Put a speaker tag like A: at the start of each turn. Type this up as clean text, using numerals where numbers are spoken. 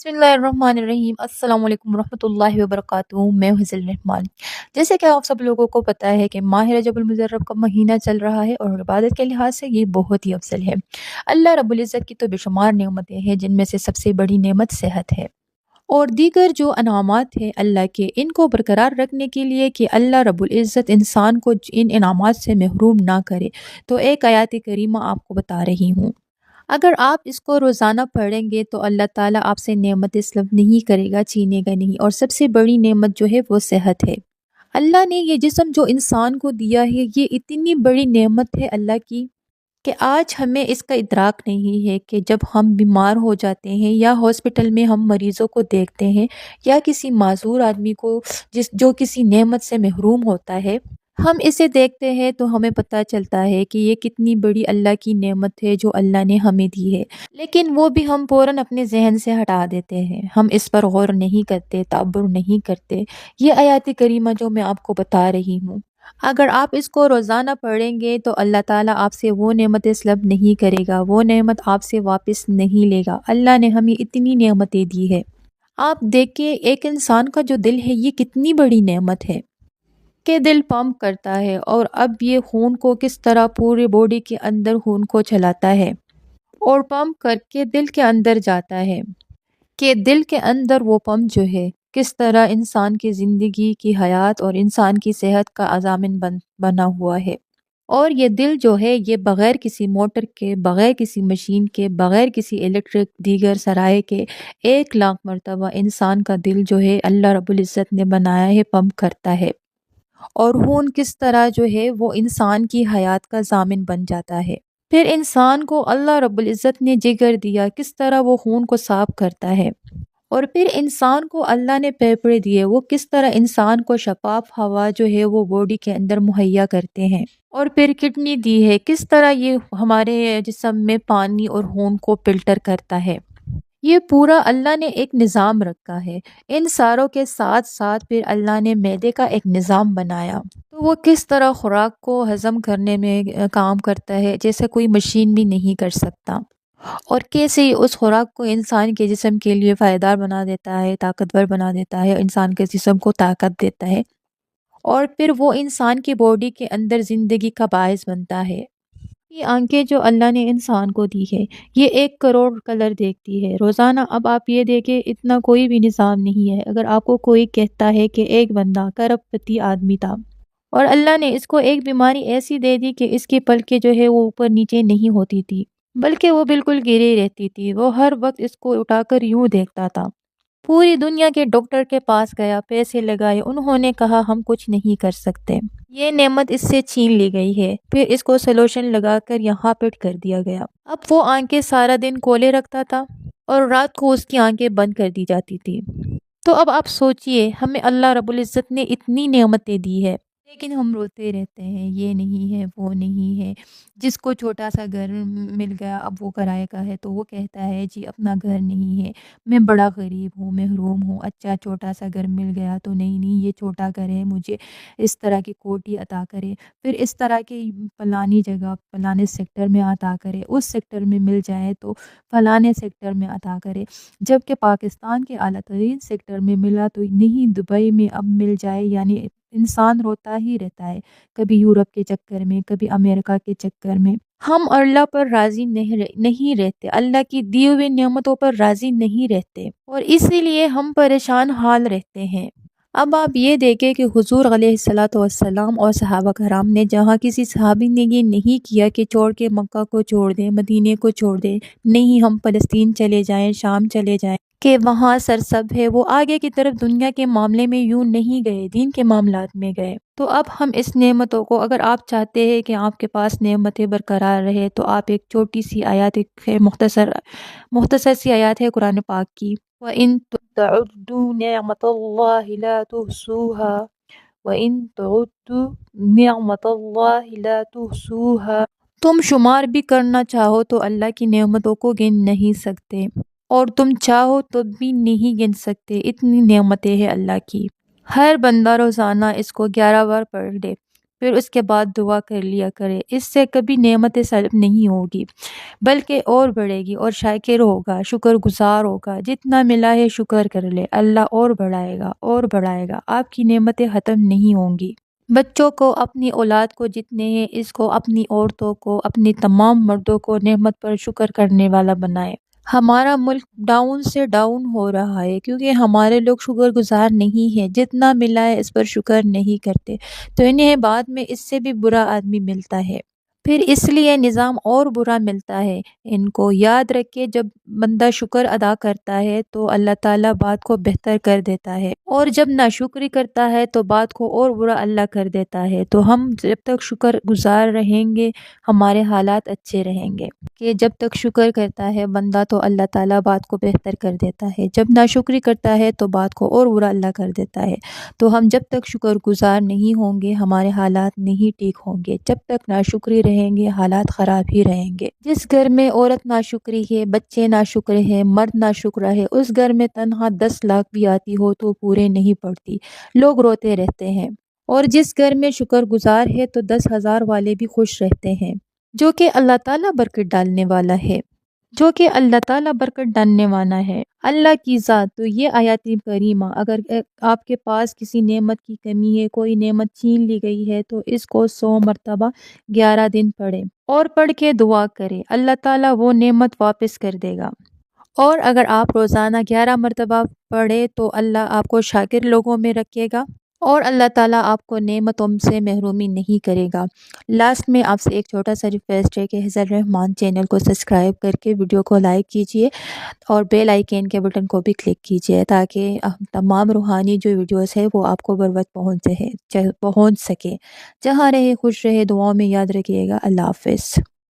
A: बिस्मिल्लाहिर्रहमानिर्रहीम अस्सलाम वालेकुम रहमतुल्लाहि व बरकातुहू। मैं हूँ हिज़ल रहमान। जैसे कि आप सब लोगों को पता है कि माह रजबुल मुज़र्रब का महीना चल रहा है और इबादत के लिहाज से ये बहुत ही अफजल है। अल्लाह रब्बुल इज़्ज़त की तो बेशुमार नेमतें हैं, जिनमें से सबसे बड़ी नेमत सेहत है। और दीगर जो अनामात हैं अल्लाह के, इनको बरकरार रखने के लिए कि अल्लाह रब्बुल इज़्ज़त इंसान को इन इनामात से महरूम ना करे, तो एक आयत करीमा आपको बता रही हूँ। अगर आप इसको रोज़ाना पढ़ेंगे तो अल्लाह ताला आपसे नेमत तलब नहीं करेगा, छीनेगा नहीं। और सबसे बड़ी नेमत जो है वो सेहत है। अल्लाह ने ये जिस्म जो इंसान को दिया है, ये इतनी बड़ी नेमत है अल्लाह की कि आज हमें इसका इदराक नहीं है कि जब हम बीमार हो जाते हैं या हॉस्पिटल में हम मरीज़ों को देखते हैं या किसी माज़ूर आदमी को जो किसी नेमत से महरूम होता है, हम इसे देखते हैं तो हमें पता चलता है कि ये कितनी बड़ी अल्लाह की नेमत है जो अल्लाह ने हमें दी है। लेकिन वो भी हम फ़ौरन अपने ज़हन से हटा देते हैं, हम इस पर गौर नहीं करते, तअब्बुर नहीं करते। ये आयत करीमा जो मैं आपको बता रही हूँ, अगर आप इसको रोज़ाना पढ़ेंगे तो अल्लाह ताला आपसे वो नेमतें तलब नहीं करेगा, वो नेमत आपसे वापस नहीं लेगा। अल्लाह ने हमें इतनी नेमतें दी है। आप देखिए, एक इंसान का जो दिल है ये कितनी बड़ी नेमत है कि दिल पंप करता है, और अब ये खून को किस तरह पूरे बॉडी के अंदर खून को चलाता है और पंप करके दिल के अंदर जाता है, कि दिल के अंदर वो पंप जो है किस तरह इंसान की ज़िंदगी की हयात और इंसान की सेहत का अज़ामिन बना हुआ है। और ये दिल जो है ये बग़ैर किसी मोटर के, बग़ैर किसी मशीन के, बग़ैर किसी इलेक्ट्रिक दीगर सराय के 1 लाख मरतबा इंसान का दिल जो है अल्लाह रब्बुल इज़्ज़त ने बनाया है, पंप करता है। और खून किस तरह जो है वो इंसान की हयात का ज़ामिन बन जाता है। फिर इंसान को अल्लाह रब्बुल इज़्ज़त ने जिगर दिया, किस तरह वो खून को साफ़ करता है। और फिर इंसान को अल्लाह ने फेफड़े दिए, वो किस तरह इंसान को शफाफ हवा जो है वो बॉडी के अंदर मुहैया करते हैं। और फिर किडनी दी है, किस तरह ये हमारे जिस्म में पानी और खून को फ़िल्टर करता है। ये पूरा अल्लाह ने एक निज़ाम रखा है। इन सारों के साथ-साथ फिर अल्लाह ने मैदे का एक निज़ाम बनाया। तो वो किस तरह खुराक को हज़म करने में काम करता है, जैसे कोई मशीन भी नहीं कर सकता। और कैसे ही उस खुराक को इंसान के जिस्म के लिए फ़ायदेदार बना देता है, ताकतवर बना देता है, इंसान के जिस्म को ताकत देता है। और फिर वो इंसान की बॉडी के अंदर ज़िंदगी का बाइस बनता है। ये आँखें जो अल्लाह ने इंसान को दी है, ये 1 करोड़ कलर देखती है रोज़ाना। अब आप ये देखें, इतना कोई भी निज़ाम नहीं है। अगर आपको कोई कहता है कि एक बंदा करोड़पति आदमी था और अल्लाह ने इसको एक बीमारी ऐसी दे दी कि इसकी पलकें जो है वो ऊपर-नीचे नहीं होती थी, बल्कि वो बिल्कुल गिरी रहती थी। वो हर वक़्त इसको उठाकर यूँ देखता था। पूरी दुनिया के डॉक्टर के पास गया, पैसे लगाए, उन्होंने कहा हम कुछ नहीं कर सकते। ये नेमत इससे छीन ली गई है। फिर इसको सॉल्यूशन लगाकर यहाँ फिट कर दिया गया। अब वो आंखें सारा दिन खोले रखता था और रात को उसकी आंखें बंद कर दी जाती थी। तो अब आप सोचिए, हमें अल्लाह रब्बुल इज़्ज़त ने इतनी नेमतें दी है, लेकिन हम रोते रहते हैं, ये नहीं है, वो नहीं है। जिसको छोटा-सा घर मिल गया, अब वो किराए का है, तो वो कहता है जी अपना घर नहीं है, मैं बड़ा गरीब हूँ, महरूम हूँ। अच्छा, छोटा-सा घर मिल गया तो नहीं, ये छोटा घर है, मुझे इस तरह की कोठी अता करे, फिर इस तरह की फलानी जगह, फलाने सेक्टर में अता करे, उस सेक्टर में मिल जाए तो फलाने सेक्टर में अता करे। जबकि पाकिस्तान के आला तरीन सेक्टर में मिला तो नहीं, दुबई में अब मिल जाए, यानी इंसान रोता ही रहता है, कभी यूरोप के चक्कर में, कभी अमेरिका के चक्कर में। हम अल्लाह पर राज़ी नहीं रहते, अल्लाह की दी हुई नेमतों पर राज़ी नहीं रहते, और इसीलिए हम परेशान हाल रहते हैं। अब आप ये देखें कि हुज़ूर अलैहिस्सलातु वस्सलाम और सहाबा कराम ने, जहाँ किसी सहाबी ने ये नहीं किया कि छोड़ के मक्का को छोड़ दें, मदीने को छोड़ दें, नहीं हम फ़लस्तीन चले जाएँ, शाम चले जाएँ, कि वहाँ सरसब है, वो आगे की तरफ दुनिया के मामले में यूँ नहीं गए, दीन के मामलात में गए। तो अब हम इस नेमतों को, अगर आप चाहते हैं कि आपके पास नेमतें बरकरार रहे, तो आप एक छोटी सी आयत, एक मुख्तसर सी आयत है कुरान पाक की, व इन तउद्दू निअमतल्लाहि ला तुहसूहा, व इन तउद्दू निअमतल्लाहि ला तुहसूहा। तुम शुमार भी करना चाहो तो अल्लाह की नेमतों को गिन नहीं सकते, और तुम चाहो तो भी नहीं गिन सकते, इतनी नेमतें हैं अल्लाह की। हर बंदा रोज़ाना इसको 11 बार पढ़ ले, پھر اس کے بعد دعا کر لیا کرے۔ اس سے کبھی نعمت سلب نہیں ہوگی بلکہ اور بڑھے گی، اور شاکر ہوگا، شکر گزار ہوگا۔ جتنا ملا ہے شکر کر لے، اللہ اور بڑھائے گا اور بڑھائے گا، آپ کی نعمتیں ختم نہیں ہوں گی۔ بچوں کو، اپنی اولاد کو جتنے ہیں، اس کو، اپنی عورتوں کو، اپنی تمام مردوں کو نعمت پر شکر کرنے والا بنائے۔ ہمارا ملک ڈاؤن سے ڈاؤن ہو رہا ہے کیونکہ ہمارے لوگ شکر گزار نہیں ہیں، جتنا ملا ہے اس پر شکر نہیں کرتے، تو انہیں بعد میں اس سے بھی برا آدمی ملتا ہے، پھر اس لیے نظام اور برا ملتا ہے۔ ان کو یاد رکھے، جب بندہ شکر ادا کرتا ہے تو اللہ تعالیٰ بات کو بہتر کر دیتا ہے، اور جب ناشکری کرتا ہے تو بات کو اور برا اللہ کر دیتا ہے۔ تو ہم جب تک شکر گزار رہیں گے ہمارے حالات اچھے رہیں گے، کہ جب تک شکر کرتا ہے بندہ تو اللہ تعالیٰ بات کو بہتر کر دیتا ہے، جب ناشکری کرتا ہے تو بات کو اور برا اللہ کر دیتا ہے۔ تو ہم جب تک شکر گزار نہیں ہوں گے ہمارے حالات نہیں ٹھیک ہوں گے، جب تک ناشکری رہیں گے حالات خراب ہی رہیں گے۔ جس گھر میں عورت ناشکری ہے، بچے ناشکر ہے، مرد ناشکر ہے، اس گھر میں تنہا 10 لاکھ بھی آتی ہو تو پورے نہیں پڑتی، لوگ روتے رہتے ہیں۔ اور جس گھر میں شکر گزار ہے تو 10,000 والے بھی خوش رہتے ہیں، جو کہ اللہ تعالیٰ برکت ڈالنے والا ہے، جو کہ اللہ تعالیٰ برکت ڈالنے والا ہے، اللہ کی ذات۔ تو یہ آیات کریمہ، اگر آپ کے پاس کسی نعمت کی کمی ہے، کوئی نعمت چھین لی گئی ہے، تو اس کو 100 مرتبہ 11 دن پڑھیں اور پڑھ کے دعا کریں، اللہ تعالیٰ وہ نعمت واپس کر دے گا۔ اور اگر آپ روزانہ 11 مرتبہ پڑھیں تو اللہ آپ کو شاکر لوگوں میں رکھے گا، اور اللہ تعالیٰ آپ کو نعمتوں سے محرومی نہیں کرے گا۔ لاسٹ میں آپ سے ایک چھوٹا سا ریکویسٹ ہے کہ حفظ الرحمان چینل کو سبسکرائب کر کے ویڈیو کو لائک کیجئے، اور بیل آئیکن کے بٹن کو بھی کلک کیجئے، تاکہ تمام روحانی جو ویڈیوز ہے وہ آپ کو بر وقت پہنچ سکے۔ جہاں رہے خوش رہے، دعاؤں میں یاد رکھیے گا۔ اللہ حافظ۔